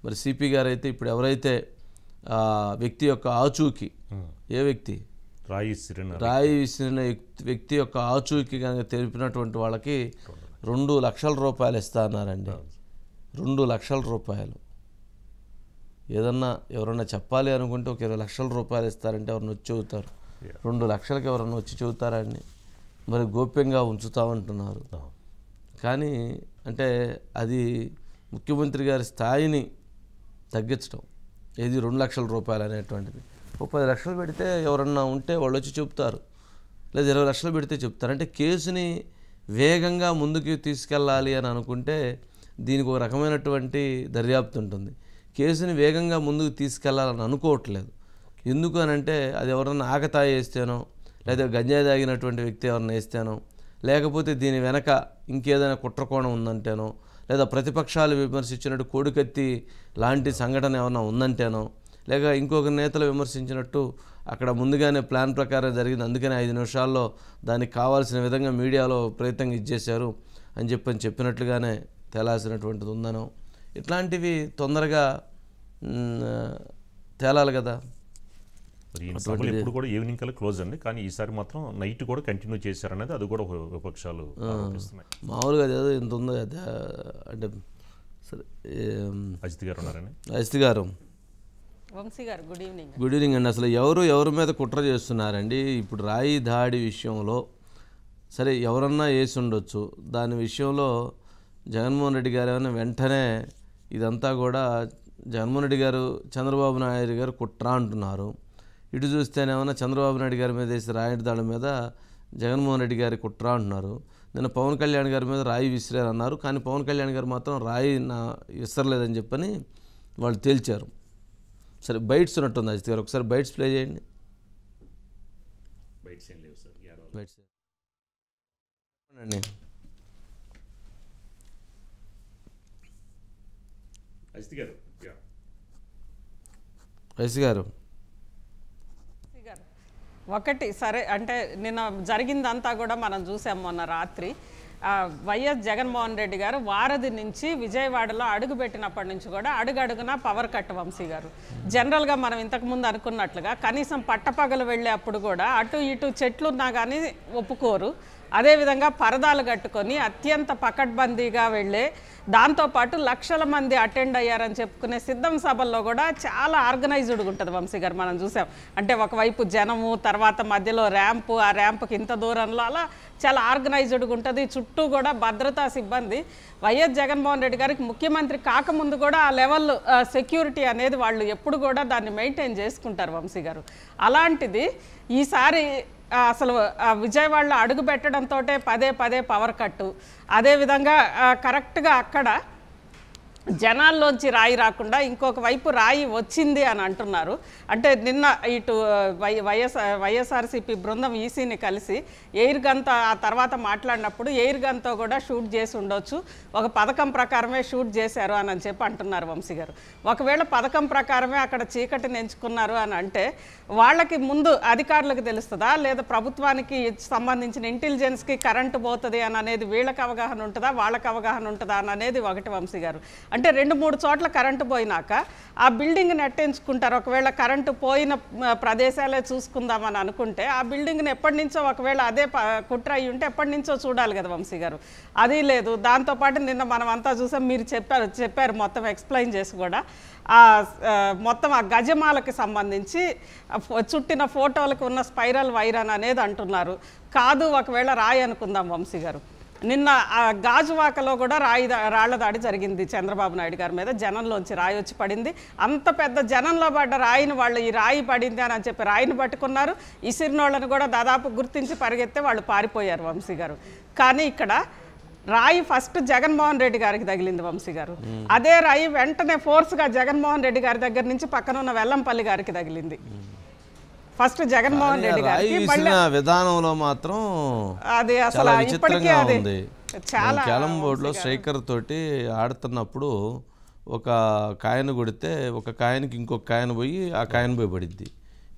మరి సిపి గారు అయితే ఇప్పుడు ఎవరైతే వ్యక్తి యొక్క ఆచూకీ, ఏ వ్యక్తి రాయి విసిరిన వ్యక్తి యొక్క ఆచూకీ కనుక తెలిపినటువంటి వాళ్ళకి 2 లక్షల రూపాయలు ఇస్తా అన్నారండి. 2 లక్షల రూపాయలు. ఏదన్నా ఎవరన్నా చెప్పాలి అనుకుంటే ఒక 20 లక్షల రూపాయలు ఇస్తారంటే ఎవరిని వచ్చి చెబుతారు? 2 లక్షలకి ఎవరన్నా వచ్చి చెబుతారండి? మరి గోప్యంగా ఉంచుతామంటున్నారు. కానీ అంటే అది ముఖ్యమంత్రి గారి స్థాయిని తగ్గించడం. ఏది 2 లక్షల రూపాయలు అనేటువంటిది. 10 లక్షలు పెడితే ఎవరన్నా ఉంటే వాళ్ళు వచ్చి చెప్తారు, లేదా 20 లక్షలు పెడితే చెప్తారు. అంటే కేసుని వేగంగా ముందుకు తీసుకెళ్ళాలి అని అనుకుంటే దీనికి ఒక రకమైనటువంటి దర్యాప్తు ఉంటుంది. కేసుని వేగంగా ముందుకు తీసుకెళ్లాలని అనుకోవట్లేదు. ఎందుకు అని అంటే అది ఎవరన్నా ఆకతాయి వేస్తేనో, లేదా గంజాయి తాగినటువంటి వ్యక్తి ఎవరన్నా వేస్తేనో, లేకపోతే దీని వెనక ఇంకేదైనా కుట్రకోణం ఉందంటేనో, లేదా ప్రతిపక్షాలు విమర్శించినట్టు కోడికత్తి లాంటి సంఘటన ఏమన్నా ఉందంటేనో, లేక ఇంకొక నేతలు విమర్శించినట్టు అక్కడ ముందుగానే ప్లాన్ ప్రకారం జరిగింది, అందుకని 5 నిమిషాల్లో దానికి కావాల్సిన విధంగా మీడియాలో ప్రయత్నంగా ఇచ్చేశారు అని చెప్పినట్లుగానే తేలాల్సినటువంటిది ఉందనో, ఇట్లాంటివి తొందరగా తేలాలి కదా. ఇప్పుడు కూడా ఈవినింగ్ కల్లా క్లోజ్ అండి, కానీ ఈసారి మాత్రం నైట్ కూడా కంటిన్యూ చేశారనేది అది కూడా విపక్షాలు మామూలుగా అదేదో ఇంత ఉందో అంటే. సరే, అజిత్ గారు ఉన్నారని. అజిత్ గారు, గుడ్ ఈవినింగ్ అండి. అసలు ఎవరి మీద కుట్ర చేస్తున్నారండి? ఇప్పుడు రాయి దాడి విషయంలో సరే ఎవరన్నా వేసి ఉండొచ్చు, దాని విషయంలో జగన్మోహన్ రెడ్డి గారు ఏమైనా వెంటనే ఇదంతా కూడా జగన్మోహన్ రెడ్డి గారు చంద్రబాబు నాయుడు గారు కుట్ర అంటున్నారు. ఇటు చూస్తేనేమన్నా చంద్రబాబు నాయుడు గారి మీద వేసి రాయి దాడి మీద జగన్మోహన్ రెడ్డి గారి కుట్ర అంటున్నారు. నిన్న పవన్ కళ్యాణ్ గారి మీద రాయి విసిరారు అన్నారు, కానీ పవన్ కళ్యాణ్ గారు మాత్రం రాయి విసరలేదని చెప్పని వాళ్ళు తేల్చారు. సరే, బైట్స్ ఉన్నట్టుంది అజిత్ గారు, ఒకసారి బైట్స్ ప్లే చేయండి. బైట్స్ అండి. అజిత్ గారు, ఒకటి సరే అంటే నిన్న జరిగిందంతా కూడా మనం చూసాం. మొన్న రాత్రి వైఎస్ జగన్మోహన్ రెడ్డి గారు వారధి నుంచి విజయవాడలో అడుగుపెట్టినప్పటి నుంచి కూడా అడుగడుగునా పవర్ కట్ వంశీ గారు. జనరల్గా మనం ఇంతకుముందు అనుకున్నట్లుగా కనీసం పట్టపగలు వెళ్ళేప్పుడు కూడా అటు ఇటు చెట్లున్నా కానీ ఒప్పుకోరు. అదేవిధంగా పరదాలు కట్టుకొని అత్యంత పకడ్బందీగా వెళ్ళే, దాంతోపాటు లక్షల మంది అటెండ్ అయ్యారని చెప్పుకునే సిద్ధం సభల్లో కూడా చాలా ఆర్గనైజ్డ్గా ఉంటుంది వంశీ గారు. మనం చూసాం అంటే ఒకవైపు జనము, తర్వాత మధ్యలో ర్యాంపు, ఆ ర్యాంపుకి ఇంత దూరంలో అలా చాలా ఆర్గనైజ్డ్గా ఉంటుంది. చుట్టూ కూడా భద్రతా సిబ్బంది. వైఎస్ జగన్మోహన్ రెడ్డి గారికి ముఖ్యమంత్రి కాకముందు కూడా ఆ లెవెల్ సెక్యూరిటీ అనేది వాళ్ళు ఎప్పుడు కూడా దాన్ని మెయింటైన్ చేసుకుంటారు వంశీ గారు. అలాంటిది ఈసారి అసలు విజయవాడలో అడుగు పెట్టడంతో పదే పవర్ కట్టు. అదేవిధంగా కరెక్ట్గా అక్కడ జనాల్లోంచి రాయి రాకుండా ఇంకొక వైపు రాయి వచ్చింది అని అంటున్నారు. అంటే నిన్న ఇటు వైఎస్ఆర్సీపీ బృందం ఈసీని కలిసి ఎయిర్ గన్తో ఆ తర్వాత మాట్లాడినప్పుడు ఎయిర్ గన్తో కూడా షూట్ చేసి ఉండొచ్చు, ఒక పథకం ప్రకారమే షూట్ చేశారు అని చెప్పి అంటున్నారు వంశీ గారు. ఒకవేళ పథకం ప్రకారమే అక్కడ చీకటిని ఎంచుకున్నారు అని అంటే వాళ్ళకి ముందు అధికారులకు తెలుస్తుందా, లేదా ప్రభుత్వానికి సంబంధించిన ఇంటెలిజెన్స్కి కరెంటు పోతుంది అని అనేది వీళ్ళకి అవగాహన ఉంటుందా, వాళ్ళకి అవగాహన ఉంటుందా అని అనేది ఒకటి వంశీ గారు. అంటే 2-3 చోట్ల కరెంటు పోయినాక ఆ బిల్డింగ్ని ఎట్టించుకుంటారు. ఒకవేళ కరెంటు పోయిన ప్రదేశాలే చూసుకుందామని అనుకుంటే ఆ బిల్డింగ్ని ఎప్పటి నుంచో, ఒకవేళ అదే కుట్ర అయ్యి ఉంటే ఎప్పటి నుంచో చూడాలి కదా వంశీ గారు. అది లేదు. దాంతోపాటు నిన్న మనం అంతా చూసాం, మీరు చెప్పారు మొత్తం ఎక్స్ప్లెయిన్ చేసి కూడా మొత్తం ఆ గజమాలకి సంబంధించి చుట్టిన ఫోటోలకు ఉన్న స్పైరల్ వైర్ అనేది అంటున్నారు. కాదు, ఒకవేళ రాయి అనుకుందాం వంశీ గారు. నిన్న గాజువాకలో కూడా రాళ్ల దాడి జరిగింది చంద్రబాబు నాయుడు గారి మీద. జనంలోంచి రాయి వచ్చి పడింది. అంత పెద్ద జనంలో పడ్డ రాయిని వాళ్ళు ఈ రాయి పడింది అని చెప్పి రాయిని పట్టుకున్నారు. ఇసిరినోళ్ళని కూడా దాదాపు గుర్తించి పరిగెత్తే వాళ్ళు పారిపోయారు వంశీ గారు. కానీ ఇక్కడ రాయి ఫస్ట్ జగన్మోహన్ రెడ్డి గారికి తగిలింది వంశీ గారు. అదే రాయి వెంటనే ఫోర్స్గా జగన్మోహన్ రెడ్డి గారి దగ్గర నుంచి పక్కన ఉన్న వెల్లంపల్లి గారికి తగిలింది. ఫస్ట్ జగన్మోహన్ రెడ్డి గారికి విధానంలో మాత్రం అది అసలు ఇప్పటికే అది చాలా క్యాలం బోర్డులో స్ట్రైకర్ తోటి ఆడుతున్నప్పుడు ఒక కాయను కొడితే ఒక కాయనికి ఇంకొక కాయను పోయి ఆ కాయను పోయి పడిద్ది.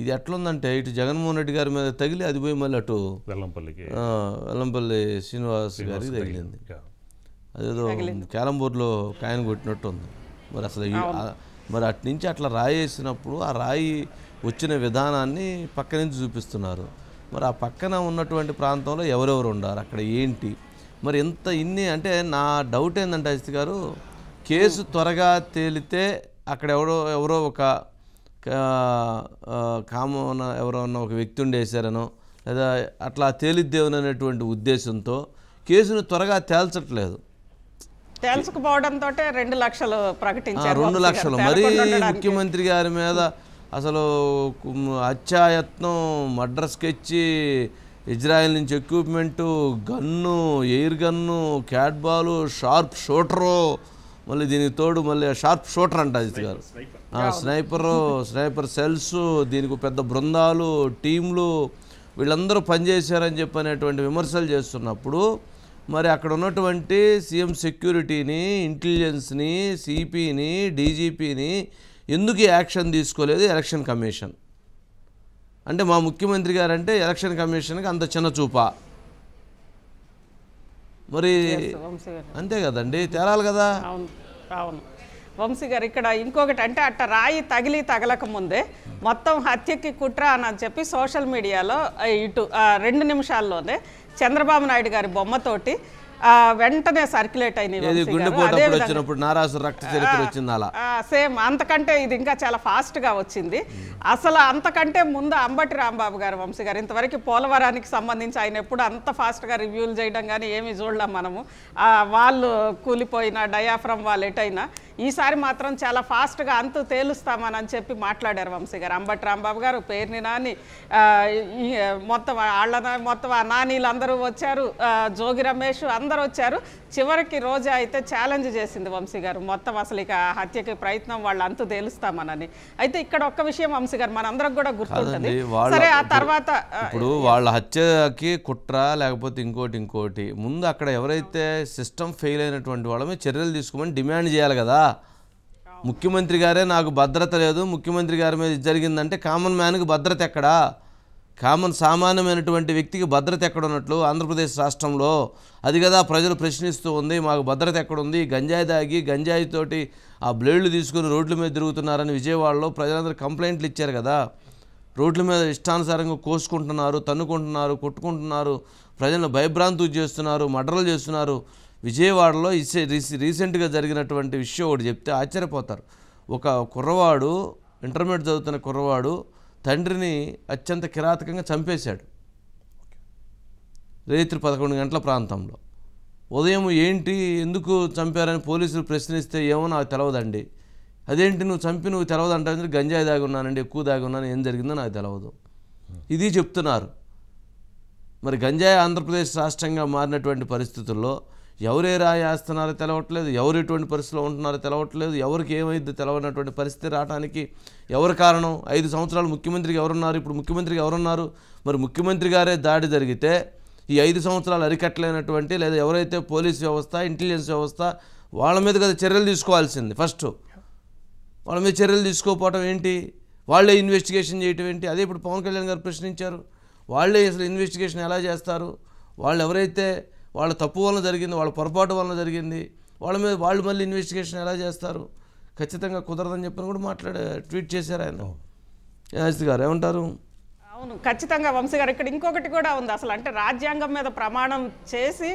ఇది ఎట్లుందంటే ఇటు జగన్మోహన్ రెడ్డి గారి మీద తగిలి అది పోయి మళ్ళీ అటు వెల్లంపల్లి శ్రీనివాస్ గారికి తగిలింది. అదేదో క్యాలం బోర్డులో కాయను కొట్టినట్టు ఉంది. మరి అసలు మరి అటు నుంచి అట్లా రాయి వేసినప్పుడు ఆ రాయి వచ్చిన విధానాన్ని పక్క నుంచి చూపిస్తున్నారు. మరి ఆ పక్కన ఉన్నటువంటి ప్రాంతంలో ఎవరెవరు ఉన్నారు, అక్కడ ఏంటి, మరి ఇన్ని అంటే నా డౌట్ ఏంటంటే అజిత్ గారు, కేసు త్వరగా తేలితే అక్కడ ఎవరో ఒక కామన్ ఎవరన్నా ఒక వ్యక్తి ఉండేశారనో లేదా అట్లా తేలిద్దేవని అనేటువంటి ఉద్దేశంతో కేసును త్వరగా తేల్చట్లేదు. తేల్చకపోవడంతో 2 లక్షలు ప్రకటించారు. 2 లక్షలు మరి ముఖ్యమంత్రి గారి మీద అసలు హత్యాయత్నం, మర్డర్ స్కెచ్, ఇజ్రాయెల్ నుంచి equipment, gun, air gun, cat Balu, sharp shooter, మళ్ళీ దీనికి తోడు మళ్ళీ షార్ప్ షూటర్ అంట అజిత్ గారు, స్నైపర్ సెల్స్, దీనికి పెద్ద బృందాలు, టీంలు, వీళ్ళందరూ పనిచేశారని చెప్పి అనేటువంటి విమర్శలు చేస్తున్నప్పుడు మరి అక్కడ ఉన్నటువంటి సీఎం సెక్యూరిటీని, ఇంటెలిజెన్స్ని, సిపిని, డీజీపీని ఎందుకు యాక్షన్ తీసుకోలేదు ఎలక్షన్ కమిషన్? అంటే మా ముఖ్యమంత్రి గారు అంటే ఎలక్షన్ కమిషన్కి అంత చిన్న చూపా? మరి అంతే కదండి, తేలాలి కదా. అవును వంశీ గారు, ఇక్కడ ఇంకొకటి అంటే అట్ట రాయి తగలక ముందే మొత్తం హత్యకి కుట్ర అని చెప్పి సోషల్ మీడియాలో ఇటు 2 నిమిషాల్లోనే చంద్రబాబు నాయుడు గారి బొమ్మతోటి వెంటనే సర్క్యులేట్ అయినాయి. సేమ్ అంతకంటే ఇది ఇంకా చాలా ఫాస్ట్గా వచ్చింది. అసలు అంతకంటే ముందు అంబటి రాంబాబు గారు వంశీ గారు ఇంతవరకు పోలవరానికి సంబంధించి ఆయన ఎప్పుడు అంత ఫాస్ట్గా రివ్యూలు చేయడం కానీ ఏమీ చూడలేం మనము. వాళ్ళు కూలిపోయినా డయాఫ్రమ్ వాళ్ళు ఎటైనా ఈసారి మాత్రం చాలా ఫాస్ట్గా అంతు తేలుస్తామని చెప్పి మాట్లాడారు వంశీ గారు. అంబటి రాంబాబు గారు, పేర్ని నాని, మొత్తం మొత్తం ఆ నానీలు అందరూ వచ్చారు, జోగి రమేష్ అందరూ వచ్చారు. చివరికి రోజా అయితే ఛాలెంజ్ చేసింది వంశీ గారు, మొత్తం అసలు ఇక హత్యకి ప్రయత్నం వాళ్ళు అంతు తేలుస్తామనని. అయితే ఇక్కడ ఒక్క విషయం వంశీ గారు మనందరికి కూడా గుర్తుంటుంది. సరే ఆ తర్వాత ఇప్పుడు వాళ్ళ హత్యకి కుట్ర లేకపోతే ఇంకోటి ముందు అక్కడ ఎవరైతే సిస్టమ్ ఫెయిల్ అయినటువంటి వాళ్ళమే చర్యలు తీసుకోమని డిమాండ్ చేయాలి కదా. ముఖ్యమంత్రి గారే నాకు భద్రత లేదు, ముఖ్యమంత్రి గారి మీద జరిగిందంటే కామన్ మ్యాన్కి భద్రత ఎక్కడా? సామాన్యమైనటువంటి వ్యక్తికి భద్రత ఎక్కడున్నట్లు ఆంధ్రప్రదేశ్ రాష్ట్రంలో? అది కదా ప్రజలు ప్రశ్నిస్తూ ఉంది, మాకు భద్రత ఎక్కడుంది? గంజాయి దాగి గంజాయితోటి ఆ బ్లేడ్లు తీసుకుని రోడ్ల మీద తిరుగుతున్నారని విజయవాడలో ప్రజలందరూ కంప్లైంట్లు ఇచ్చారు కదా. రోడ్ల మీద ఇష్టానుసారంగా కోసుకుంటున్నారు, తన్నుకుంటున్నారు, కొట్టుకుంటున్నారు, ప్రజలను భయభ్రాంతులు చేస్తున్నారు, మర్డర్లు చేస్తున్నారు. విజయవాడలో రీసెంట్గా జరిగినటువంటి విషయం ఒకటి చెప్తే ఆశ్చర్యపోతారు. ఒక కుర్రవాడు, ఇంటర్మీడియట్ చదువుతున్న కుర్రవాడు తండ్రిని అత్యంత కిరాతకంగా చంపేశాడు రాత్రి 11 గంటల ప్రాంతంలో. ఉదయం ఏంటి ఎందుకు చంపారని పోలీసులు ప్రశ్నిస్తే ఏమో నాకు తెలవదండి. అదేంటి నువ్వు తెలవదంటే గంజాయి దాగి ఉన్నానండి, ఎక్కువ దాగి ఉన్నాను, ఏం జరిగిందో నాకు తెలవదు, ఇది చెప్తున్నారు. మరి గంజాయి ఆంధ్రప్రదేశ్ రాష్ట్రంగా మారినటువంటి పరిస్థితుల్లో ఎవరే రాయి వేస్తున్నారో తెలవట్లేదు, ఎవరు ఎటువంటి పరిస్థితిలో ఉంటున్నారో తెలవట్లేదు, ఎవరికి ఏమైందో తెలవనటువంటి పరిస్థితి రావడానికి ఎవరు కారణం? 5 సంవత్సరాలు ముఖ్యమంత్రికి ఎవరున్నారు? ఇప్పుడు ముఖ్యమంత్రికి ఎవరున్నారు? మరి ముఖ్యమంత్రి గారే దాడి జరిగితే ఈ 5 సంవత్సరాలు అరికట్టలేనటువంటి లేదా ఎవరైతే పోలీస్ వ్యవస్థ, ఇంటెలిజెన్స్ వ్యవస్థ వాళ్ళ మీద కదా చర్యలు తీసుకోవాల్సింది. ఫస్ట్ వాళ్ళ మీద చర్యలు తీసుకోకపోవటం ఏంటి? వాళ్ళే ఇన్వెస్టిగేషన్ చేయటం ఏంటి? అదే ఇప్పుడు పవన్ కళ్యాణ్ గారు ప్రశ్నించారు, వాళ్ళే అసలు ఇన్వెస్టిగేషన్ ఎలా చేస్తారు? వాళ్ళు ఎవరైతే వాళ్ళ తప్పు వలన జరిగింది, వాళ్ళ పొరపాటు వలన జరిగింది, వాళ్ళ మీద వాళ్ళు మళ్ళీ ఇన్వెస్టిగేషన్ ఎలా చేస్తారు? ఖచ్చితంగా కుదరదని చెప్పని కూడా ట్వీట్ చేశారు ఆయన. అజిత్ గారు ఏమంటారు? అవును, ఖచ్చితంగా వంశీ గారు. ఇక్కడ ఇంకొకటి కూడా ఉంది. అసలు అంటే రాజ్యాంగం మీద ప్రమాణం చేసి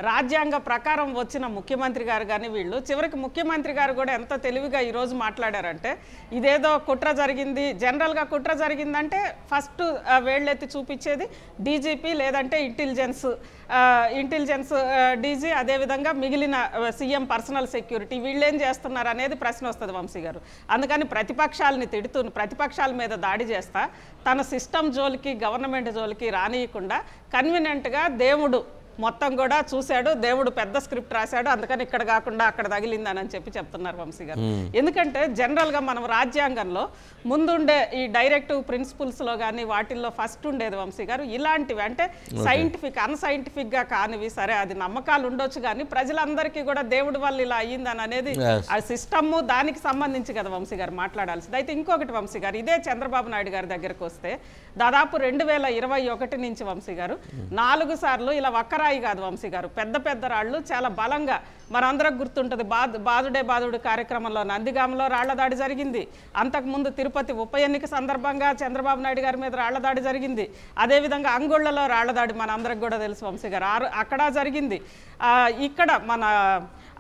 రాజ్యాంగ ప్రకారం వచ్చిన ముఖ్యమంత్రి గారు కానీ వీళ్ళు చివరికి ముఖ్యమంత్రి గారు కూడా ఎంత తెలివిగా ఈరోజు మాట్లాడారంటే, ఇదేదో కుట్ర జరిగింది, జనరల్గా కుట్ర జరిగిందంటే ఫస్ట్ వేళ్ళెత్తి చూపించేది డీజీపీ లేదంటే ఇంటెలిజెన్స్ డీజీ, అదేవిధంగా మిగిలిన సీఎం పర్సనల్ సెక్యూరిటీ, వీళ్ళేం చేస్తున్నారు అనేది ప్రశ్న వస్తుంది వంశీ గారు. అందుకని ప్రతిపక్షాలని తిడుతూ ప్రతిపక్షాల మీద దాడి చేస్తా తన సిస్టమ్ జోలికి, గవర్నమెంట్ జోలికి రానియకుండా కన్వీనియంట్గా దేవుడు మొత్తం కూడా చూశాడు, దేవుడు పెద్ద స్క్రిప్ట్ రాశాడు, అందుకని ఇక్కడ కాకుండా అక్కడ తగిలిందని చెప్పి చెప్తున్నారు వంశీ గారు. ఎందుకంటే జనరల్గా మనం రాజ్యాంగంలో ముందుండే ఈ డైరెక్టివ్ ప్రిన్సిపల్స్లో కానీ వాటిల్లో ఫస్ట్ ఉండేది వంశీ గారు ఇలాంటివి అంటే అన్సైంటిఫిక్గా కానివి. సరే అది నమ్మకాలు ఉండొచ్చు కానీ ప్రజలందరికీ కూడా దేవుడి వల్ల ఇలా అయ్యిందని అనేది ఆ సిస్టమ్ దానికి సంబంధించి కదా వంశీ గారు మాట్లాడాల్సింది. అయితే ఇంకొకటి వంశీ గారు, ఇదే చంద్రబాబు నాయుడు గారి దగ్గరకు వస్తే దాదాపు 2021 నుంచి వంశీ గారు 4 సార్లు ఇలా వక్కరాయి కాదు వంశీ గారు, పెద్ద రాళ్ళు చాలా బలంగా మనందరికి గుర్తుంటుంది బాదుడే కార్యక్రమంలో నందిగామలో రాళ్లదాడి జరిగింది. అంతకుముందు తిరుపతి ఉప ఎన్నిక సందర్భంగా చంద్రబాబు నాయుడు గారి మీద రాళ్లదాడి జరిగింది. అదేవిధంగా అంగుళ్లలో రాళ్లదాడి మనందరికి కూడా తెలుసు వంశీ గారు, అక్కడ జరిగింది. ఇక్కడ మన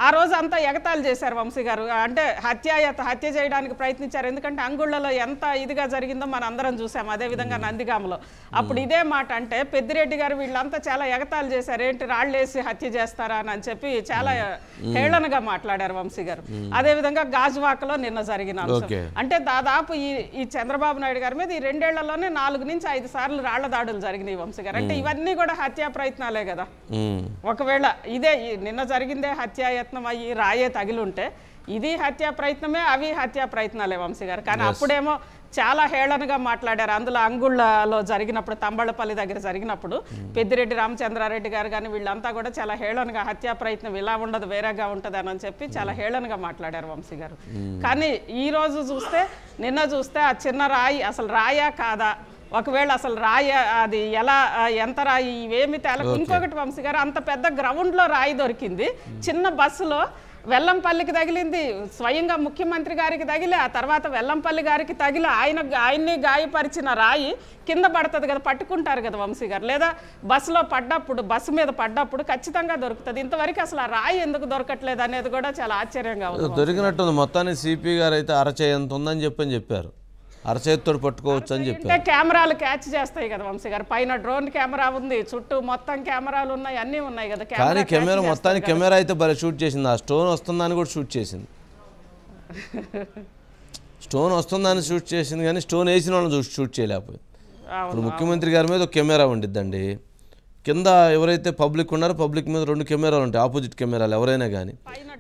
ఆ రోజు అంతా ఎగతాళి చేశారు వంశీ గారు, అంటే హత్య చేయడానికి ప్రయత్నించారు. ఎందుకంటే అంగుళ్లలో ఎంత ఇదిగా జరిగిందో మనం అందరం చూసాం. అదేవిధంగా నందిగామలో అప్పుడు ఇదే మాట అంటే పెద్దిరెడ్డి గారు వీళ్ళంతా చాలా ఎగతాళి చేశారు, ఏంటి రాళ్ళేసి హత్య చేస్తారా అని చెప్పి చాలా హేళనగా మాట్లాడారు వంశీ గారు. అదేవిధంగా గాజువాకలో నిన్న జరిగిన అంశం అంటే దాదాపు ఈ చంద్రబాబు నాయుడు గారి మీద ఈ 2 ఏళ్లలోనే 4 నుంచి 5 సార్లు రాళ్ల దాడులు జరిగినాయి వంశీ గారు. అంటే ఇవన్నీ కూడా హత్యా ప్రయత్నాలే కదా. ఒకవేళ ఇదే నిన్న జరిగిందే హత్యాయత్నం అయ్యి రాయే తగిలి ఉంటే ఇది హత్యా ప్రయత్నమే, అవి హత్యా ప్రయత్నాలే వంశీ గారు. కానీ అప్పుడేమో చాలా హేళనగా మాట్లాడారు. అందులో అంగుళ్ళలో జరిగినప్పుడు, తంబళ్ళపల్లి దగ్గర జరిగినప్పుడు పెద్దిరెడ్డి రామచంద్రారెడ్డి గారు కానీ వీళ్ళంతా కూడా చాలా హేళనగా హత్యా ప్రయత్నం ఇలా ఉండదు వేరేగా ఉంటుంది అని చెప్పి చాలా హేళనగా మాట్లాడారు వంశీ గారు. కానీ ఈ రోజు చూస్తే, నిన్న చూస్తే ఆ చిన్న రాయి అసలు రాయా కాదా, ఒకవేళ అసలు రాయి అది ఎలా ఎంత రాయి ఇవేమి తేలకు. ఇంకొకటి వంశీ గారు, అంత పెద్ద గ్రౌండ్లో రాయి దొరికింది, చిన్న బస్సులో వెల్లంపల్లికి తగిలింది, స్వయంగా ముఖ్యమంత్రి గారికి తగిలి ఆ తర్వాత వెల్లంపల్లి గారికి తగిలి ఆయన్ని గాయపరిచిన రాయి కింద పడుతుంది కదా, పట్టుకుంటారు కదా వంశీ గారు. లేదా బస్సులో పడ్డప్పుడు, బస్సు మీద పడ్డప్పుడు ఖచ్చితంగా దొరుకుతుంది. ఇంతవరకు అసలు ఆ రాయి ఎందుకు దొరకట్లేదు అనేది కూడా చాలా ఆశ్చర్యంగా ఉంది. దొరికినట్టుంది మొత్తానికి. సిపి గారు అయితే అరచేయంత ఉందని చెప్పారు, అరచేతితో పట్టుకోవచ్చు అని చెప్పారు. కెమెరాలు క్యాచ్ చేస్తాయి కదా వంశీ గారు, పైన డ్రోన్ కెమెరా ఉంది, చుట్టూ మొత్తం కెమెరాలు ఉన్నాయి, అన్నీ ఉన్నాయి కదా. కానీ కెమెరా మొత్తానికి కెమెరా అయితే భలే షూట్ చేసింది. ఆ స్టోన్ వస్తుందని కూడా షూట్ చేసింది. స్టోన్ వస్తుందని షూట్ చేసింది కానీ స్టోన్ వేసిన వాళ్ళని షూట్ చేయలేకపోయింది. ఇప్పుడు ముఖ్యమంత్రి గారి మీద ఒక కెమెరా ఉండిద్దండి, కింద ఎవరైతే పబ్లిక్ ఉన్నారో పబ్లిక్ మీద 2 కెమెరాలు ఉంటాయి, ఆపోజిట్ కెమెరాలు ఎవరైనా కానీ.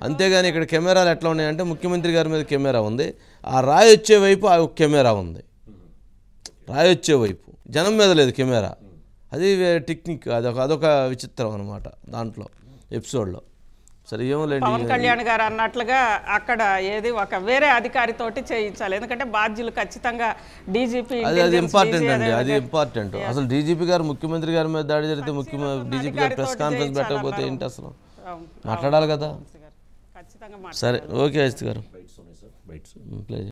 అంతేగాని ఇక్కడ కెమెరాలు ఎట్లా ఉన్నాయంటే ముఖ్యమంత్రి గారి మీద కెమెరా ఉంది, ఆ రాయి వచ్చే వైపు ఆ కెమెరా ఉంది, రాయి వచ్చే వైపు, జనం మీద లేదు కెమెరా. అది టెక్నిక్, అదొక విచిత్రం అనమాట దాంట్లో ఎపిసోడ్లో. సరే ఏమో లేండి, పవన్ కళ్యాణ్ గారు అన్నట్లుగా అక్కడ ఏది ఒక వేరే అధికారితోటి చేయించాలి. ఎందుకంటే బాధ్యులు ఖచ్చితంగా డీజీపీ, అది ఇంపార్టెంట్ అండి, అది ఇంపార్టెంట్. అసలు డీజీపీ గారు ముఖ్యమంత్రి గారి మీద దాడి జరిగితే డీజీపీ గారు ప్రెస్ కాన్ఫరెన్స్ పెట్టకపోతే ఏంటి అసలు, మాట్లాడాలి కదా. సరే ఓకే అజిత్ గారు, ప్లీజ్.